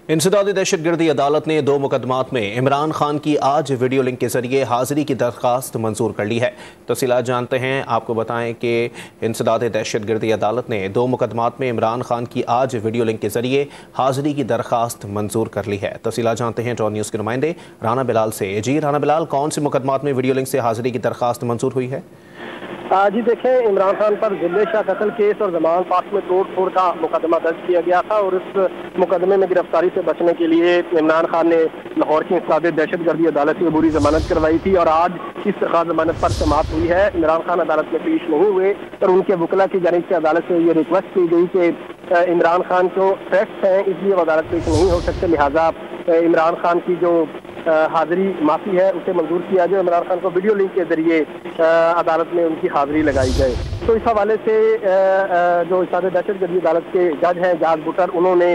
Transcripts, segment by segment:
इंसदादी दहशतगर्दी अदालत ने 2 मुकदमात में इमरान खान की आज वीडियो लिंक के जरिए हाजिरी की दरख्वास्त मंजूर कर ली है। तफसीलात जानते हैं। आपको बताएं कि इंसदादी दहशतगर्दी अदालत ने 2 मुकदमात में इमरान खान की आज वीडियो लिंक के जरिए हाजिरी की दरख्वास्त मंजूर कर ली है। तफसीलात जानते हैं टॉन न्यूज़ के नुमाइंदे राना बिलाल से। जी राना बिलाल, कौन से मुकदमात में वीडियो लिंक से हाजिरी की दरख्वास्त मंजूर हुई है? जी देखें, इमरान खान पर जिले शाह कत्ल केस और जमान पास में तोड़ फोड़ का मुकदमा दर्ज किया गया था और इस मुकदमे में गिरफ्तारी से बचने के लिए इमरान खान ने लाहौर की इंसदादी दहशतगर्दी अदालत से अबूरी जमानत करवाई थी और आज इस दरख्वास्त जमानत पर समाप्त हुई है। इमरान खान अदालत में पेश नहीं हुए और उनके वकला की जानिब से अदालत से ये रिक्वेस्ट की गई कि इमरान खान को थ्रेट्स हैं, इसलिए वो अदालत पेश नहीं हो सकते, लिहाजा इमरान खान की जो हाजिरी माफी है उसे मंजूर किया जाए। इमरान खान को वीडियो लिंक के जरिए अदालत में उनकी हाजिरी लगाई जाए। तो इस हवाले से जो इंसदादी दहशतगर्दी अदालत के जज हैं जाज बुटर, उन्होंने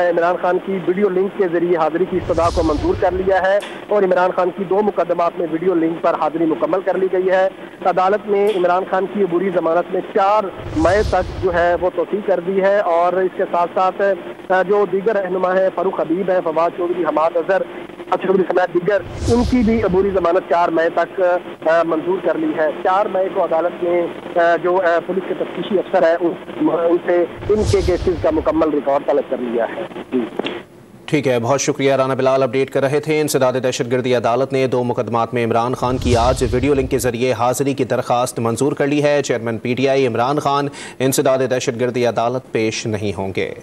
इमरान खान की वीडियो लिंक के जरिए हाजिरी की इस्तदा को मंजूर कर लिया है और इमरान खान की 2 मुकदमात में वीडियो लिंक पर हाजिरी मुकम्मल कर ली गई है। अदालत ने इमरान खान की अबूरी जमानत में 4 मई तक जो है वो तोसी कर दी है और इसके साथ साथ जो दीगर रहनुमा है, फारूक हबीब है, फवाद चौधरी, हमाद अजहर चौधरी समेत दीगर, उनकी भी अबूरी जमानत 4 मई तक मंजूर कर ली है। 4 मई को अदालत ने जो पुलिस के तफ्तीशी अफसर है उनसे इनके केसेस का मुकम्मल रिकॉर्ड तलब कर लिया है। ठीक है, बहुत शुक्रिया राना बिलाल, अपडेट कर रहे थे। इंसदादी दहशतगर्दी अदालत ने 2 मुकदमात में इमरान खान की आज वीडियो लिंक के जरिए हाजिरी की दरख्वास्त मंजूर कर ली है। चेयरमैन PTI इमरान खान इंसदादी दहशतगर्दी अदालत पेश नहीं होंगे।